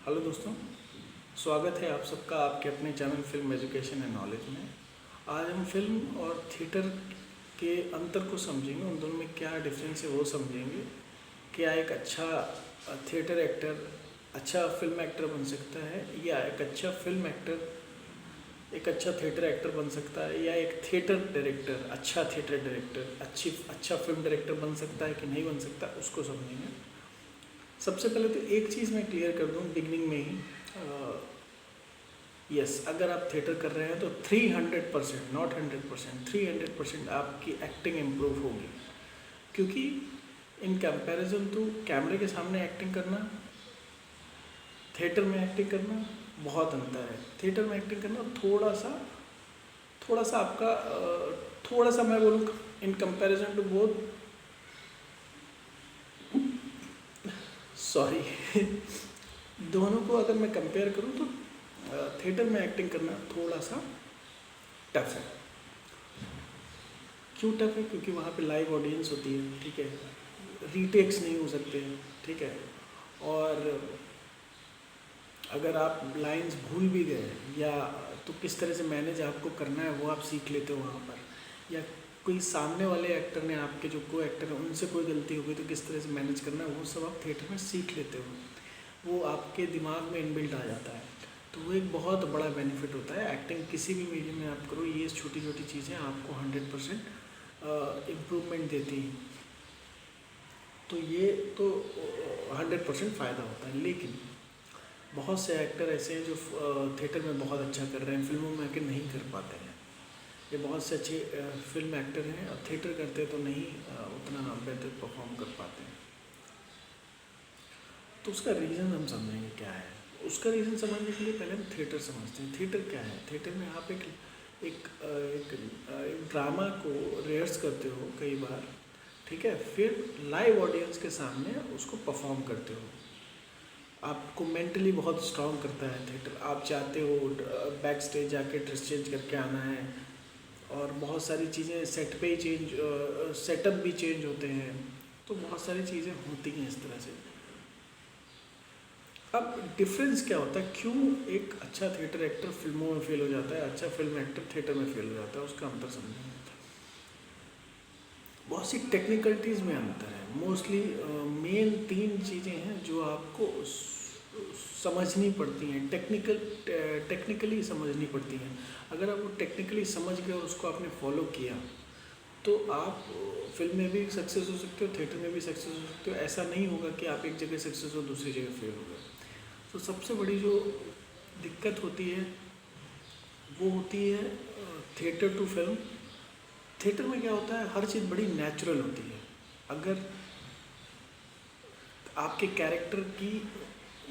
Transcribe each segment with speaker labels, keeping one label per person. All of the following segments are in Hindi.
Speaker 1: हेलो दोस्तों, स्वागत है आप सबका आपके अपने channel film education and knowledge में। आज हम फिल्म और थिएटर के अंतर को समझेंगे, उन दोनों में क्या डिफरेंस है वो समझेंगे। क्या एक अच्छा थिएटर एक्टर अच्छा फिल्म एक्टर बन सकता है, या एक अच्छा फिल्म एक्टर एक अच्छा थिएटर एक्टर बन सकता है, या एक थिएटर डायरेक्टर अच्छा थिएटर डायरेक्टर अच्छा फिल्म डायरेक्टर बन सकता है कि नहीं बन सकता, उसको समझेंगे। सबसे पहले तो एक चीज़ मैं क्लियर कर दूं बिगनिंग में ही। यस, अगर आप थिएटर कर रहे हैं तो 300%, नॉट 100%, 300% आपकी एक्टिंग इम्प्रूव होगी। क्योंकि इन कंपैरिजन टू कैमरे के सामने एक्टिंग करना, थिएटर में एक्टिंग करना बहुत अंतर है। थिएटर में एक्टिंग करना थोड़ा सा आपका थोड़ा सा मैं बोलूँ in comparison to both, sorry दोनों को अगर मैं कंपेयर करूँ तो थिएटर में एक्टिंग करना थोड़ा सा टफ है। क्यों टफ है? क्योंकि वहाँ पे लाइव ऑडियंस होती है, ठीक है, रीटेक्स नहीं हो सकते हैं, ठीक है। और अगर आप लाइंस भूल भी गए या तो किस तरह से मैनेज आपको करना है वो आप सीख लेते हो वहाँ पर। या कोई सामने वाले एक्टर ने, आपके जो को एक्टर हैं, उनसे कोई गलती हो गई तो किस तरह से मैनेज करना है वो सब आप थिएटर में सीख लेते हो। वो आपके दिमाग में इनबिल्ट आ जाता है। तो वो एक बहुत बड़ा बेनिफिट होता है। एक्टिंग किसी भी मीडियम में आप करो, ये छोटी छोटी चीज़ें आपको 100% इम्प्रूवमेंट देती हैं। तो ये तो 100% फ़ायदा होता है। लेकिन बहुत से एक्टर ऐसे हैं जो थिएटर में बहुत अच्छा कर रहे हैं, फिल्मों में आके नहीं कर पाते हैं। ये बहुत से अच्छे फिल्म एक्टर हैं और थिएटर करते तो नहीं उतना बेहतर परफॉर्म कर पाते हैं। तो उसका रीज़न हम समझेंगे क्या है। उसका रीज़न समझने के लिए पहले हम थिएटर समझते हैं। थिएटर क्या है? थिएटर में आप एक ड्रामा को रिहर्स करते हो कई बार, ठीक है, फिर लाइव ऑडियंस के सामने उसको परफॉर्म करते हो। आपको मेंटली बहुत स्ट्रांग करता है थिएटर। आप चाहते हो बैक स्टेज जाके ड्रेस चेंज करके आना है, और बहुत सारी चीज़ें सेट पे ही सेटअप भी चेंज होते हैं। तो बहुत सारी चीज़ें होती हैं इस तरह से। अब डिफरेंस क्या होता है? क्यों एक अच्छा थिएटर एक्टर फिल्मों में फेल हो जाता है, अच्छा फिल्म एक्टर थिएटर में फेल हो जाता है, उसका अंतर समझेंगे। बहुत सी टेक्निकलिटीज़ में अंतर है। मोस्टली मेन 3 चीज़ें हैं जो आपको समझनी पड़ती हैं, टेक्निकली समझनी पड़ती हैं। अगर आप वो टेक्निकली समझ गए और उसको आपने फॉलो किया तो आप फिल्म में भी सक्सेस हो सकते हो, थिएटर में भी सक्सेस हो सकते हो। ऐसा नहीं होगा कि आप एक जगह सक्सेस हो दूसरी जगह फेल हो गए। तो सबसे बड़ी जो दिक्कत होती है वो होती है थिएटर टू फिल्म। थिएटर में क्या होता है, हर चीज़ बड़ी नेचुरल होती है। अगर आपके कैरेक्टर की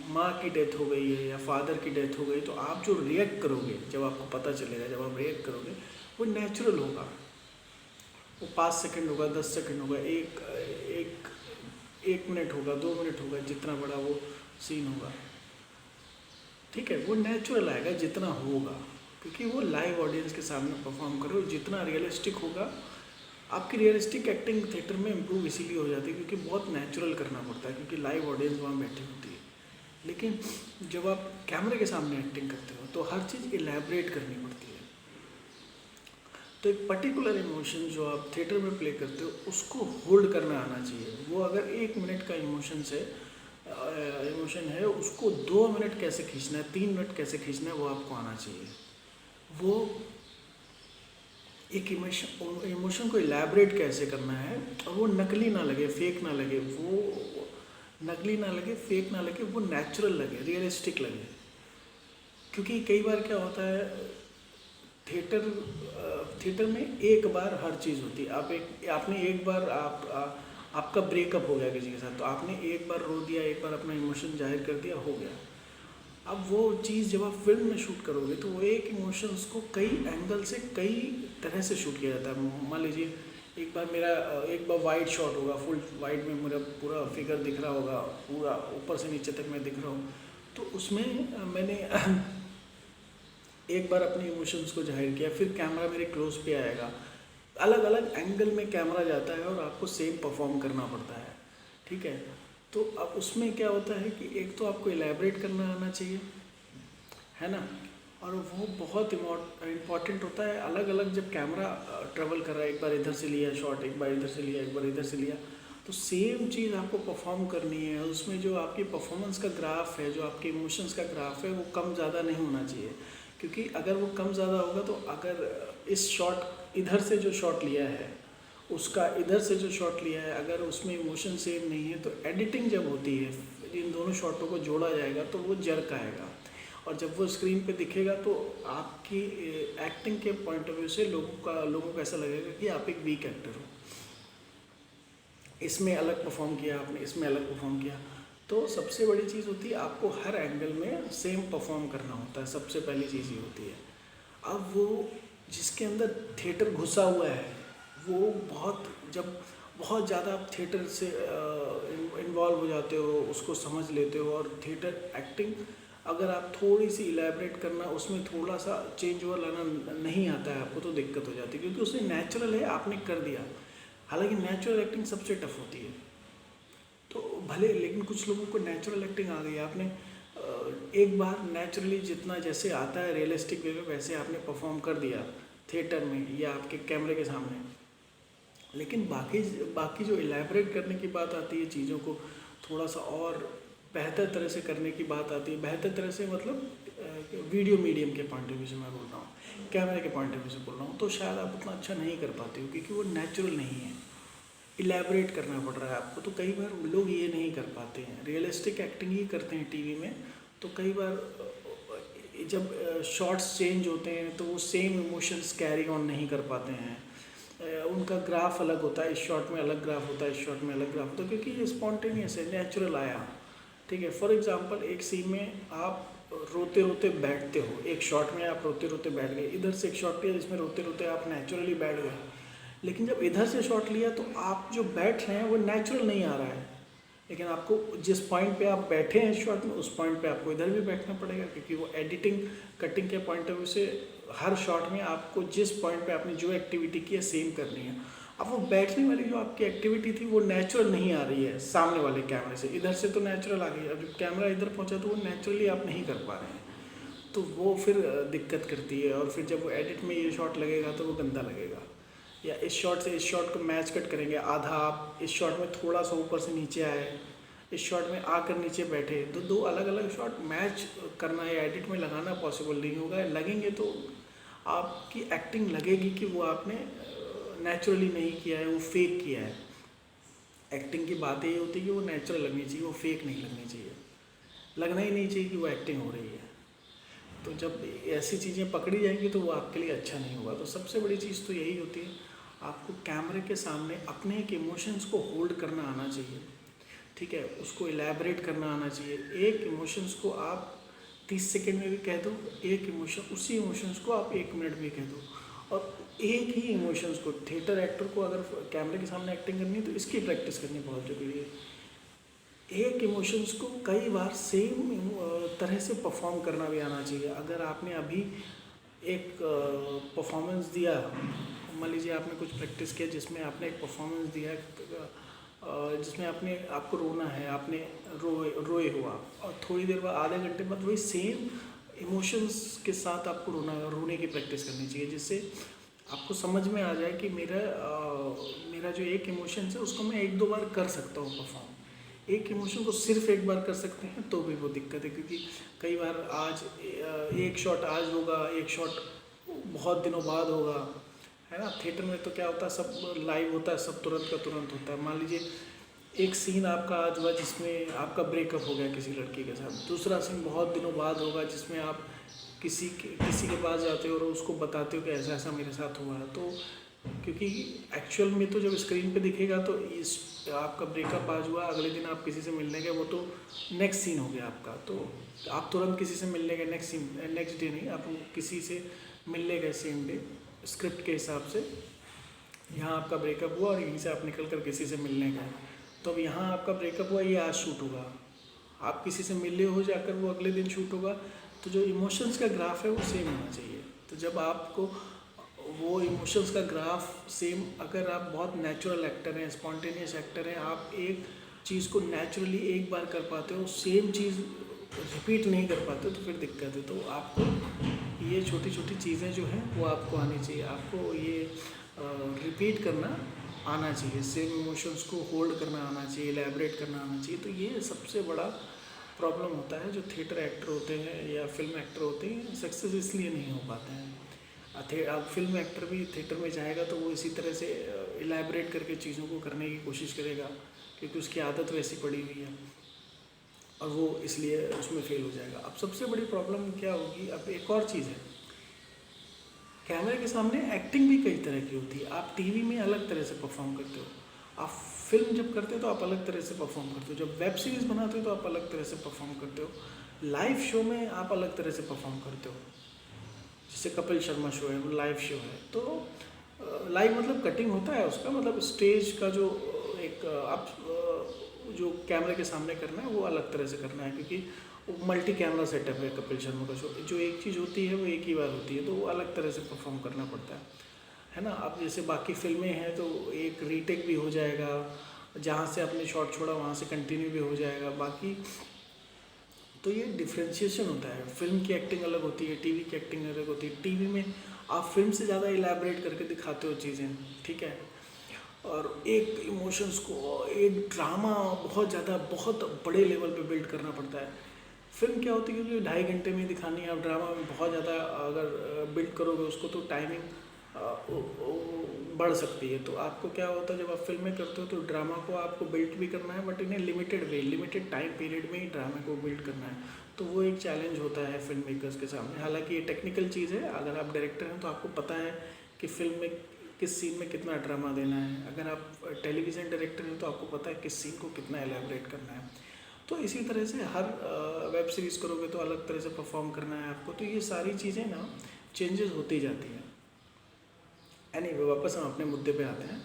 Speaker 1: माँ की डेथ हो गई है या फादर की डेथ हो गई तो आप जो रिएक्ट करोगे, जब आपको पता चलेगा, जब आप रिएक्ट करोगे, वो नेचुरल होगा। वो 5 सेकंड होगा, 10 सेकंड होगा, एक मिनट होगा, 2 मिनट होगा, जितना बड़ा वो सीन होगा, ठीक है, वो नेचुरल आएगा जितना होगा। क्योंकि वो लाइव ऑडियंस के सामने परफॉर्म करो, जितना रियलिस्टिक होगा। आपकी रियलिस्टिक एक्टिंग थिएटर में इम्प्रूव इसीलिए हो जाती है क्योंकि बहुत नेचुरल करना पड़ता है, क्योंकि लाइव ऑडियंस वहाँ बैठी होती है। लेकिन जब आप कैमरे के सामने एक्टिंग करते हो तो हर चीज़ इलेबरेट करनी पड़ती है। तो एक पर्टिकुलर इमोशन जो आप थिएटर में प्ले करते हो उसको होल्ड करना आना चाहिए। वो अगर 1 मिनट का इमोशन है, उसको 2 मिनट कैसे खींचना है, 3 मिनट कैसे खींचना है, वो आपको आना चाहिए। वो एक इमोशन को इलेबरेट कैसे करना है और वो नकली ना लगे, फेक ना लगे, वो नकली ना लगे, फेक ना लगे, वो नेचुरल लगे, रियलिस्टिक लगे। क्योंकि कई बार क्या होता है, थिएटर में एक बार हर चीज़ होती है। आपने एक बार आपका ब्रेकअप हो गया किसी के साथ, तो आपने एक बार रो दिया, एक बार अपना इमोशन जाहिर कर दिया, हो गया। अब वो चीज़ जब आप फिल्म में शूट करोगे तो वो एक इमोशंस को कई एंगल से, कई तरह से शूट किया जाता है। मान लीजिए एक बार वाइड शॉट होगा, फुल वाइड में मेरा पूरा फिगर दिख रहा होगा, पूरा ऊपर से नीचे तक मैं दिख रहा हूँ। तो उसमें मैंने एक बार अपने इमोशंस को जाहिर किया, फिर कैमरा मेरे क्लोज पे आएगा, अलग अलग एंगल में कैमरा जाता है और आपको सेम परफॉर्म करना पड़ता है, ठीक है। तो अब उसमें क्या होता है कि एक तो आपको इलेबरेट करना आना चाहिए, है ना, और वो बहुत इम्पॉर्टेंट होता है। अलग अलग जब कैमरा ट्रेवल कर रहा है, एक बार इधर से लिया शॉट, एक बार इधर से लिया, एक बार इधर से लिया, तो सेम चीज़ आपको परफॉर्म करनी है। उसमें जो आपकी परफॉर्मेंस का ग्राफ है, जो आपके इमोशंस का ग्राफ है, वो कम ज़्यादा नहीं होना चाहिए। क्योंकि अगर वो कम ज़्यादा होगा तो अगर इस शॉट इधर से जो शॉट लिया है उसका इधर से जो शॉट लिया है, अगर उसमें इमोशन सेम नहीं है, तो एडिटिंग जब होती है इन दोनों शॉटों को जोड़ा जाएगा तो वो जर्क आएगा, और जब वो स्क्रीन पे दिखेगा तो आपकी एक्टिंग के पॉइंट ऑफ व्यू से लोगों को ऐसा लगेगा कि आप एक वीक एक्टर हो। इसमें अलग परफॉर्म किया आपने, इसमें अलग परफॉर्म किया। तो सबसे बड़ी चीज़ होती है आपको हर एंगल में सेम परफॉर्म करना होता है, सबसे पहली चीज़ ये होती है। अब वो जिसके अंदर थिएटर घुसा हुआ है, वो जब बहुत ज़्यादा आप थिएटर से इन्वॉल्व हो जाते हो, उसको समझ लेते हो, और थिएटर एक्टिंग अगर आप थोड़ी सी इलेबरेट करना, उसमें थोड़ा सा चेंज ओवर लाना नहीं आता है आपको, तो दिक्कत हो जाती है, क्योंकि उसमें नेचुरल है, आपने कर दिया। हालांकि नेचुरल एक्टिंग सबसे टफ होती है, तो भले, लेकिन कुछ लोगों को नेचुरल एक्टिंग आ गई, आपने एक बार नेचुरली जितना जैसे आता है रियलिस्टिक वे में, वैसे आपने परफॉर्म कर दिया थिएटर में या आपके कैमरे के सामने। लेकिन बाकी जो इलेबरेट करने की बात आती है, चीज़ों को थोड़ा सा और बेहतर तरह से करने की बात आती है। बेहतर तरह से मतलब वीडियो मीडियम के पॉइंट ऑफ व्यू से मैं बोल रहा हूँ, कैमरे के पॉइंट ऑफ व्यू से बोल रहा हूँ, तो शायद आप उतना अच्छा नहीं कर पाते हो, क्योंकि वो नेचुरल नहीं है, इलेबरेट करना पड़ रहा है आपको। तो कई बार लोग ये नहीं कर पाते हैं, रियलिस्टिक एक्टिंग ही करते हैं टीवी में, तो कई बार जब शॉट्स चेंज होते हैं तो वो सेम इमोशंस कैरी ऑन नहीं कर पाते हैं। उनका ग्राफ अलग होता है, इस शॉट में अलग ग्राफ होता है, इस शॉट में अलग ग्राफ होता है, क्योंकि ये स्पॉन्टेनियस है, नेचुरल आया। ठीक है, फॉर एग्जांपल एक सीन में आप रोते रोते बैठते हो, एक शॉट में आप रोते रोते बैठ गए, इधर से एक शॉट लिया जिसमें रोते रोते आप नेचुरली बैठ गए, लेकिन जब इधर से शॉट लिया तो आप जो बैठ रहे हैं वो नेचुरल नहीं आ रहा है, लेकिन आपको जिस पॉइंट पे आप बैठे हैं शॉट में, उस पॉइंट पे आपको इधर भी बैठना पड़ेगा, क्योंकि वो एडिटिंग कटिंग के पॉइंट ऑफ व्यू से हर शॉट में आपको जिस पॉइंट पे आपने जो एक्टिविटी की है सेम करनी है। अब वो बैठने वाली जो आपकी एक्टिविटी थी वो नेचुरल नहीं आ रही है सामने वाले कैमरे से, इधर से तो नेचुरल आ गई, अब जब कैमरा इधर पहुंचा तो वो नेचुरली आप नहीं कर पा रहे हैं, तो वो फिर दिक्कत करती है। और फिर जब वो एडिट में ये शॉट लगेगा तो वो गंदा लगेगा, या इस शॉट से इस शॉट को मैच कट करेंगे, आधा आप इस शॉट में थोड़ा सा ऊपर से नीचे आए, इस शॉट में आकर नीचे बैठे, तो दो अलग अलग शॉट मैच करना या एडिट में लगाना पॉसिबल नहीं होगा। लगेंगे तो आपकी एक्टिंग लगेगी कि वो आपने नेचुरली नहीं किया है, वो फेक किया है। एक्टिंग की बात ये होती है कि वो नेचुरल लगनी चाहिए, वो फेक नहीं लगनी चाहिए, लगना ही नहीं चाहिए कि वो एक्टिंग हो रही है। तो जब ऐसी चीज़ें पकड़ी जाएंगी तो वो आपके लिए अच्छा नहीं होगा। तो सबसे बड़ी चीज़ तो यही होती है, आपको कैमरे के सामने अपने एक इमोशंस को होल्ड करना आना चाहिए, ठीक है, उसको इलेबरेट करना आना चाहिए। एक इमोशंस को आप 30 सेकेंड में भी कह दो, एक इमोशन उसी इमोशंस को आप 1 मिनट में कह दो, और एक ही इमोशंस को, थिएटर एक्टर को अगर कैमरे के सामने एक्टिंग करनी है तो इसकी प्रैक्टिस करनी बहुत ज़रूरी है। एक इमोशंस को कई बार सेम तरह से परफॉर्म करना भी आना चाहिए। अगर आपने अभी एक परफॉर्मेंस दिया, मान लीजिए आपने कुछ प्रैक्टिस किया जिसमें आपने एक परफॉर्मेंस दिया जिसमें आपको रोना है, आपने रोए हो आप, और थोड़ी देर बाद आधे घंटे बाद वही सेम इमोशंस के साथ आपको रोने की प्रैक्टिस करनी चाहिए, जिससे आपको समझ में आ जाए कि मेरा जो एक इमोशन है उसको मैं 1-2 बार कर सकता हूँ परफॉर्म। एक इमोशन को सिर्फ एक बार कर सकते हैं तो भी वो दिक्कत है, क्योंकि कई बार एक शॉट आज होगा, एक शॉट बहुत दिनों बाद होगा, है ना। थिएटर में तो क्या होता है, सब लाइव होता है, सब तुरंत का तुरंत होता है। मान लीजिए एक सीन आपका आज हुआ जिसमें आपका ब्रेकअप हो गया किसी लड़की के साथ, दूसरा सीन बहुत दिनों बाद होगा जिसमें आप किसी के पास जाते हो और उसको बताते हो कि ऐसा ऐसा मेरे साथ हुआ है। तो क्योंकि एक्चुअल में तो जब स्क्रीन पे दिखेगा तो इस आपका ब्रेकअप आज हुआ, अगले दिन आप किसी से मिलने गए, वो तो नेक्स्ट सीन हो गया आपका। तो आप तुरंत किसी से मिलने गए, नेक्स्ट डे नहीं, आप किसी से मिलने गए सेम डे स्क्रिप्ट के हिसाब से, यहाँ आपका ब्रेकअप हुआ और यहीं से आप निकल कर किसी से मिलने गए, तो अब यहाँ आपका ब्रेकअप हुआ, ये आज शूट होगा, आप किसी से मिले हो जाकर, वो अगले दिन शूट होगा। तो जो इमोशंस का ग्राफ है वो सेम होना चाहिए। तो जब आपको वो इमोशंस का ग्राफ सेम, अगर आप बहुत नेचुरल एक्टर हैं, स्पॉन्टेनियस एक्टर हैं, आप एक चीज़ को नेचुरली एक बार कर पाते हो, सेम चीज़ रिपीट नहीं कर पाते हो तो फिर दिक्कत है। तो आपको ये छोटी छोटी चीज़ें जो हैं वो आपको आनी चाहिए, आपको ये रिपीट करना आना चाहिए, सेम इमोशंस को होल्ड करना आना चाहिए, एलैबोरेट करना आना चाहिए। तो ये सबसे बड़ा प्रॉब्लम होता है जो थिएटर एक्टर होते हैं या फिल्म एक्टर होते हैं, सक्सेस इसलिए नहीं हो पाते हैं। अब फिल्म एक्टर भी थिएटर में जाएगा तो वो इसी तरह से इलैबोरेट करके चीज़ों को करने की कोशिश करेगा, क्योंकि उसकी आदत वैसी पड़ी हुई है और वो इसलिए उसमें फेल हो जाएगा। अब सबसे बड़ी प्रॉब्लम क्या होगी, अब एक और चीज़ है, कैमरे के सामने एक्टिंग भी कई तरह की होती है। आप टीवी में अलग तरह से परफॉर्म करते हो, आप फिल्म जब करते हो तो आप अलग तरह से परफॉर्म करते हो, जब वेब सीरीज़ बनाते हो तो आप अलग तरह से परफॉर्म करते हो, लाइव शो में आप अलग तरह से परफॉर्म करते हो। जैसे कपिल शर्मा शो है, वो लाइव शो है, तो लाइव मतलब कटिंग होता है उसका, मतलब स्टेज का जो एक आप जो कैमरे के सामने करना है वो अलग तरह से करना है, क्योंकि मल्टी कैमरा सेटअप है कपिल शर्मा का शो। जो एक चीज़ होती है वो एक ही बार होती है, तो वो अलग तरह से परफॉर्म करना पड़ता है ना। अब जैसे बाकी फिल्में हैं तो एक रीटेक भी हो जाएगा, जहाँ से आपने शॉट छोड़ा वहाँ से कंटिन्यू भी हो जाएगा बाकी। तो ये डिफ्रेंशिएशन होता है, फिल्म की एक्टिंग अलग होती है, टीवी की एक्टिंग अलग होती है। टीवी में आप फिल्म से ज़्यादा इलैबोरेट करके दिखाते हो चीज़ें, ठीक है, और एक इमोशंस को, एक ड्रामा बहुत ज़्यादा बहुत बड़े लेवल पे बिल्ड करना पड़ता है। फिल्म क्या होती है, क्योंकि 2.5 घंटे में दिखानी है, आप ड्रामा में बहुत ज़्यादा अगर बिल्ड करोगे उसको तो टाइमिंग बढ़ सकती है। तो आपको क्या होता है, जब आप फिल्में करते हो तो ड्रामा को आपको बिल्ड भी करना है, but in A limited way, limited time period में ही ड्रामे को बिल्ड करना है। तो वो एक चैलेंज होता है फिल्म मेकर्स के सामने। हालांकि ये टेक्निकल चीज़ है, अगर आप डायरेक्टर हैं तो आपको पता है कि फिल्म में किस सीन में कितना ड्रामा देना है। अगर आप टेलीविज़न डायरेक्टर हैं तो आपको पता है किस सीन को कितना एलैबोरेट करना है। तो इसी तरह से हर वेब सीरीज़ करोगे तो अलग तरह से परफॉर्म करना है आपको। तो ये सारी चीज़ें ना चेंजेस होती जाती हैं। एनीवे, वापस हम अपने मुद्दे पे आते हैं।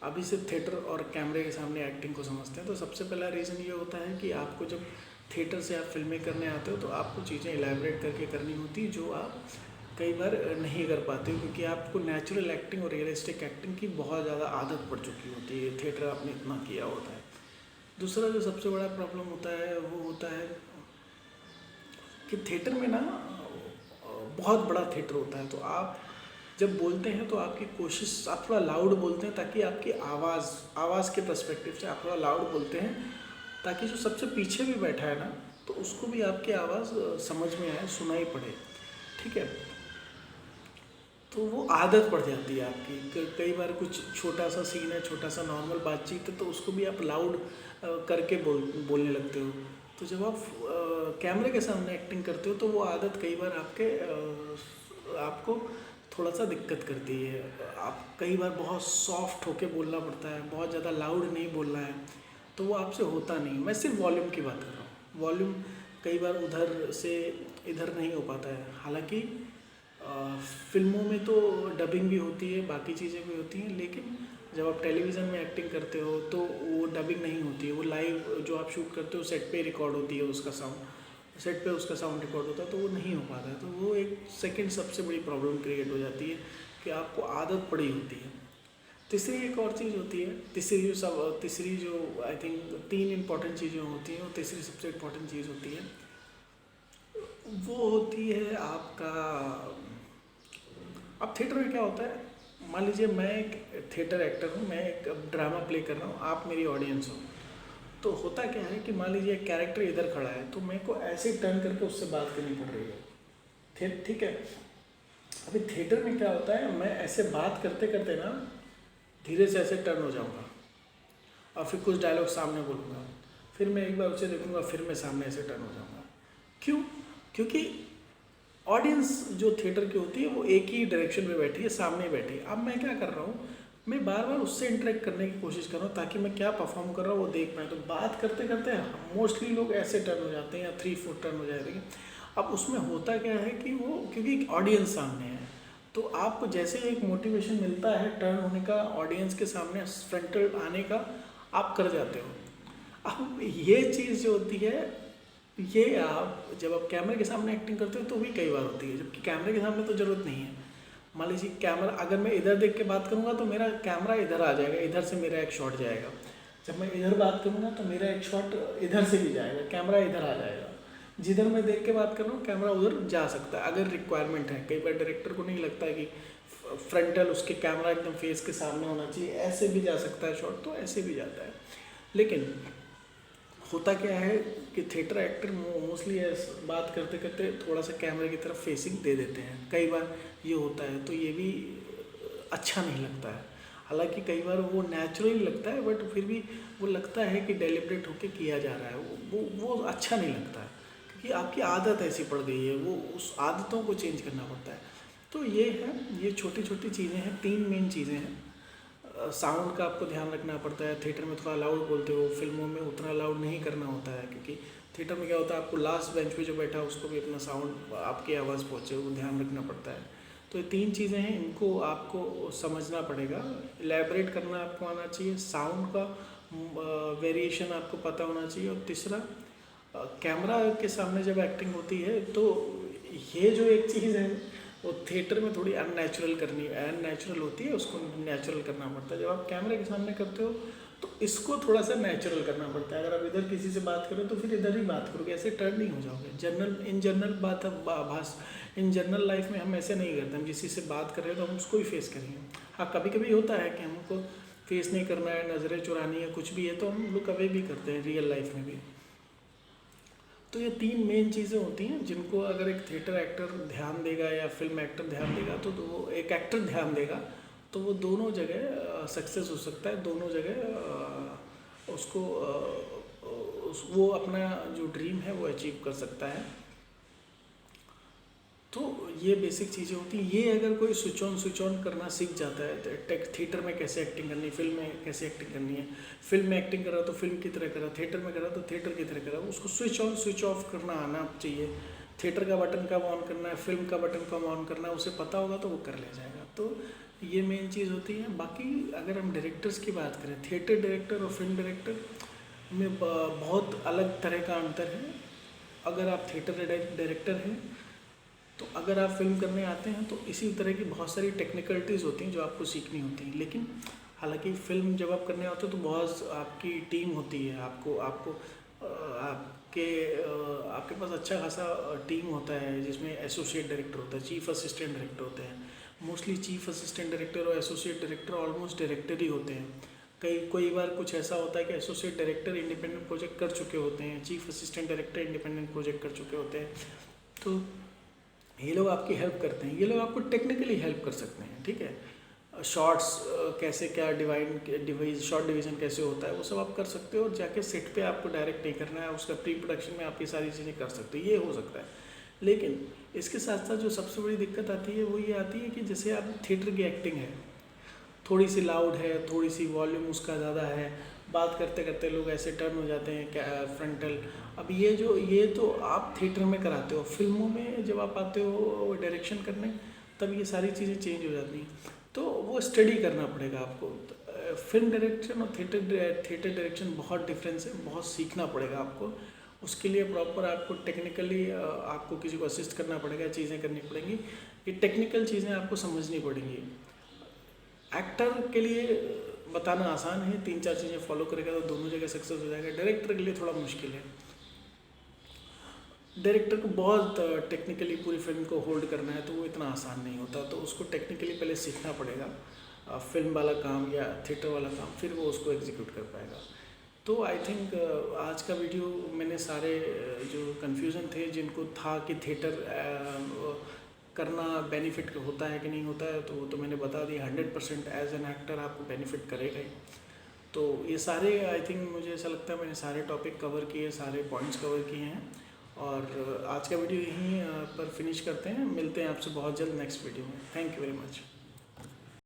Speaker 1: अभी सिर्फ थिएटर और कैमरे के सामने एक्टिंग को समझते हैं। तो सबसे पहला रीज़न ये होता है कि आपको जब थिएटर से आप फिल्में करने आते हो तो आपको चीज़ें एलैबोरेट करके करनी होती है, जो आप कई बार नहीं कर पाते हो, क्योंकि आपको नेचुरल एक्टिंग और रियलिस्टिक एक्टिंग की बहुत ज़्यादा आदत पड़ चुकी होती है, थिएटर आपने इतना किया होता है। दूसरा जो सबसे बड़ा प्रॉब्लम होता है वो होता है कि थिएटर में ना बहुत बड़ा थिएटर होता है, तो आप जब बोलते हैं तो आपकी कोशिश, आप थोड़ा लाउड बोलते हैं ताकि आपकी आवाज़ के पर्सपेक्टिव से आप थोड़ा लाउड बोलते हैं, ताकि जो सबसे पीछे भी बैठा है ना तो उसको भी आपकी आवाज़ समझ में आए, सुनाई पड़े, ठीक है। तो वो आदत पड़ जाती है आपकी। कई बार कुछ छोटा सा सीन है, छोटा सा नॉर्मल बातचीत है, तो उसको भी आप लाउड करके बोलने लगते हो। तो जब आप कैमरे के सामने एक्टिंग करते हो तो वो आदत कई बार आपको थोड़ा सा दिक्कत करती है। आप कई बार बहुत सॉफ्ट होके बोलना पड़ता है, बहुत ज़्यादा लाउड नहीं बोलना है, तो वो आपसे होता नहीं। मैं सिर्फ वॉल्यूम की बात कर रहा हूँ, वॉल्यूम कई बार उधर से इधर नहीं हो पाता है। हालांकि फिल्मों में तो डबिंग भी होती है, बाकी चीज़ें भी होती हैं, लेकिन जब आप टेलीविज़न में एक्टिंग करते हो तो वो डबिंग नहीं होती है, वो लाइव जो आप शूट करते हो सेट पे रिकॉर्ड होती है, उसका साउंड सेट पे उसका साउंड रिकॉर्ड होता है, तो वो नहीं हो पाता है। तो वो एक सेकंड सबसे बड़ी प्रॉब्लम क्रिएट हो जाती है कि आपको आदत पड़ी होती है। तीसरी एक और चीज़ होती है, तीसरी जो आई थिंक 3 इंपॉर्टेंट चीज़ें होती हैं, और तीसरी सबसे इम्पॉर्टेंट चीज़ होती है वो होती है आपका, अब थिएटर में क्या होता है, मान लीजिए मैं एक थिएटर एक्टर हूँ, मैं एक ड्रामा प्ले कर रहा हूँ, आप मेरी ऑडियंस हो। तो होता क्या है कि मान लीजिए एक कैरेक्टर इधर खड़ा है तो मेरे को ऐसे टर्न करके उससे बात करनी पड़ रही है, ठीक है। अभी थिएटर में क्या होता है, मैं ऐसे बात करते करते ना धीरे से ऐसे टर्न हो जाऊँगा और फिर कुछ डायलॉग सामने बोलूँगा, फिर मैं एक बार उसे देखूँगा, फिर मैं सामने ऐसे टर्न हो जाऊँगा। क्यों? क्योंकि ऑडियंस जो थिएटर की होती है वो एक ही डायरेक्शन में बैठी है, सामने बैठी है। अब मैं क्या कर रहा हूँ, मैं बार बार उससे इंटरेक्ट करने की कोशिश कर रहा हूँ ताकि मैं क्या परफॉर्म कर रहा हूँ वो देख पाएँ। तो बात करते करते मोस्टली लोग ऐसे टर्न हो जाते हैं या 3-4 टर्न हो जाते हैं। अब उसमें होता क्या है कि वो क्योंकि ऑडियंस सामने है, तो आपको जैसे एक मोटिवेशन मिलता है टर्न होने का, ऑडियंस के सामने फ्रंटल आने का, आप कर जाते हो। अब ये चीज़ जो होती है, ये आप जब आप कैमरे के सामने एक्टिंग करते हो तो भी कई बार होती है, जबकि कैमरे के सामने तो ज़रूरत नहीं है। मान लीजिए कैमरा, अगर मैं इधर देख के बात करूँगा तो मेरा कैमरा इधर आ जाएगा, इधर से मेरा एक शॉट जाएगा, जब मैं इधर बात करूँगा तो मेरा एक शॉट इधर से भी जाएगा, कैमरा इधर आ जाएगा। जिधर मैं देख के बात कर रहा हूँ कैमरा उधर जा सकता है अगर रिक्वायरमेंट है। कई बार डायरेक्टर को नहीं लगता है कि फ्रंटल उसके कैमरा एकदम फेस के सामने होना चाहिए, ऐसे भी जा सकता है शॉट, तो ऐसे भी जाता है। लेकिन होता क्या है कि थिएटर एक्टर मोस्टली बात करते करते थोड़ा सा कैमरे की तरफ फेसिंग दे देते हैं, कई बार ये होता है, तो ये भी अच्छा नहीं लगता है। हालांकि कई बार वो नेचुरल लगता है, बट फिर भी वो लगता है कि डेलिब्रेट होके किया जा रहा है, वो अच्छा नहीं लगता है, क्योंकि आपकी आदत ऐसी पड़ गई है, वो उस आदतों को चेंज करना पड़ता है। तो ये है, ये छोटी छोटी चीज़ें हैं, 3 मेन चीज़ें हैं। साउंड का आपको ध्यान रखना पड़ता है, थिएटर में थोड़ा लाउड बोलते हो, फिल्मों में उतना लाउड नहीं करना होता है, क्योंकि थिएटर में क्या होता है आपको लास्ट बेंच पे जो बैठा है उसको भी अपना साउंड आपकी आवाज़ पहुँचे वो ध्यान रखना पड़ता है। तो ये 3 चीज़ें हैं, इनको आपको समझना पड़ेगा, इलेबरेट करना आपको आना चाहिए, साउंड का वेरिएशन आपको पता होना चाहिए, और तीसरा कैमरा के सामने जब एक्टिंग होती है तो ये जो एक चीज़ है वो थिएटर में थोड़ी अननेचुरल होती है, उसको नेचुरल करना पड़ता है। जब आप कैमरे के सामने करते हो तो इसको थोड़ा सा नेचुरल करना पड़ता है। अगर आप इधर किसी से बात करो तो फिर इधर ही बात करोगे, ऐसे टर्न नहीं हो जाओगे। इन जनरल लाइफ में हम ऐसे नहीं करते, हम किसी से बात कर रहे हैं तो हम उसको ही फेस करेंगे। हाँ, कभी कभी होता है कि हमको फेस नहीं करना है, नज़रें चुरानी है, कुछ भी है, तो हम लुक अवे भी करते हैं रियल लाइफ में भी। तो ये 3 मेन चीज़ें होती हैं जिनको अगर एक थिएटर एक्टर ध्यान देगा या फिल्म एक्टर ध्यान देगा, तो वो एक एक्टर ध्यान देगा तो वो दोनों जगह सक्सेस हो सकता है, दोनों जगह उसको वो अपना जो ड्रीम है वो अचीव कर सकता है। तो ये बेसिक चीज़ें होती हैं। ये अगर कोई स्विच ऑन करना सीख जाता है, थिएटर में कैसे एक्टिंग करनी है, फिल्म में कैसे एक्टिंग करनी है, फिल्म में एक्टिंग कर रहा तो फिल्म की तरह करा, थिएटर में करा तो थिएटर की तरह करा, उसको स्विच ऑन स्विच ऑफ करना आना चाहिए। थिएटर का बटन कब ऑन करना है, फिल्म का बटन कब ऑन करना है, उसे पता होगा तो वो कर ले जाएगा। तो ये मेन चीज़ होती है। बाकी अगर हम डायरेक्टर्स की बात करें, थिएटर डायरेक्टर और फिल्म डायरेक्टर में बहुत अलग तरह का अंतर है। अगर आप थिएटर डायरेक्टर हैं तो अगर आप फिल्म करने आते हैं तो इसी तरह की बहुत सारी टेक्निकलिटीज़ होती हैं जो आपको सीखनी होती हैं। लेकिन हालांकि फिल्म जब आप करने आते हो तो बहुत आपकी टीम होती है, आपके पास अच्छा खासा टीम होता है, जिसमें एसोसिएट डायरेक्टर होता है, चीफ असिस्टेंट डायरेक्टर होते हैं। मोस्टली चीफ असिस्टेंट डायरेक्टर और एसोसिएट डायरेक्टर ऑलमोस्ट डायरेक्टर ही होते हैं। कई बार कुछ ऐसा होता है कि एसोसिएट डायरेक्टर इंडिपेंडेंट प्रोजेक्ट कर चुके होते हैं, chief assistant director independent project कर चुके होते हैं। तो ये लोग आपकी हेल्प करते हैं, ये लोग आपको टेक्निकली हेल्प कर सकते हैं, ठीक है। शॉर्ट्स कैसे क्या शॉर्ट डिवीज़न कैसे होता है वो सब आप कर सकते हो, और जाके सेट पे आपको डायरेक्ट नहीं करना है, उसका प्री प्रोडक्शन में आप ये सारी चीज़ें कर सकते हो, ये हो सकता है। लेकिन इसके साथ साथ जो सबसे बड़ी दिक्कत आती है वो ये आती है कि जैसे आप थिएटर की एक्टिंग है, थोड़ी सी लाउड है, थोड़ी सी वॉल्यूम उसका ज़्यादा है, बात करते करते लोग ऐसे टर्न हो जाते हैं क्या फ्रंटल। अब ये तो आप थिएटर में कराते हो, फिल्मों में जब आप आते हो डायरेक्शन करने तब ये सारी चीज़ें चेंज हो जाती हैं। तो वो स्टडी करना पड़ेगा आपको। फिल्म डायरेक्शन और थिएटर डायरेक्शन बहुत डिफरेंस है, बहुत सीखना पड़ेगा आपको। उसके लिए प्रॉपर आपको टेक्निकली आपको किसी को असिस्ट करना पड़ेगा, चीज़ें करनी पड़ेंगी, ये टेक्निकल चीज़ें आपको समझनी पड़ेंगी। एक्टर के लिए बताना आसान है, 3-4 चीज़ें फॉलो करेगा तो दोनों जगह सक्सेस हो जाएगा। डायरेक्टर के लिए थोड़ा मुश्किल है। डायरेक्टर को बहुत टेक्निकली पूरी फिल्म को होल्ड करना है तो वो इतना आसान नहीं होता, तो उसको टेक्निकली पहले सीखना पड़ेगा फिल्म वाला काम या थिएटर वाला काम, फिर वो उसको एग्जीक्यूट कर पाएगा। तो आई थिंक आज का वीडियो मैंने सारे जो कन्फ्यूज़न थे जिनको था कि थिएटर करना बेनिफिट होता है कि नहीं होता है, तो वो तो मैंने बता दिया। 100% एज एन एक्टर आपको बेनिफिट करेगा ही। तो ये सारे आई थिंक मुझे ऐसा लगता है मैंने सारे टॉपिक कवर किए, सारे पॉइंट्स कवर किए हैं, और आज का वीडियो यहीं पर फिनिश करते हैं। मिलते हैं आपसे बहुत जल्द नेक्स्ट वीडियो में। Thank you very much.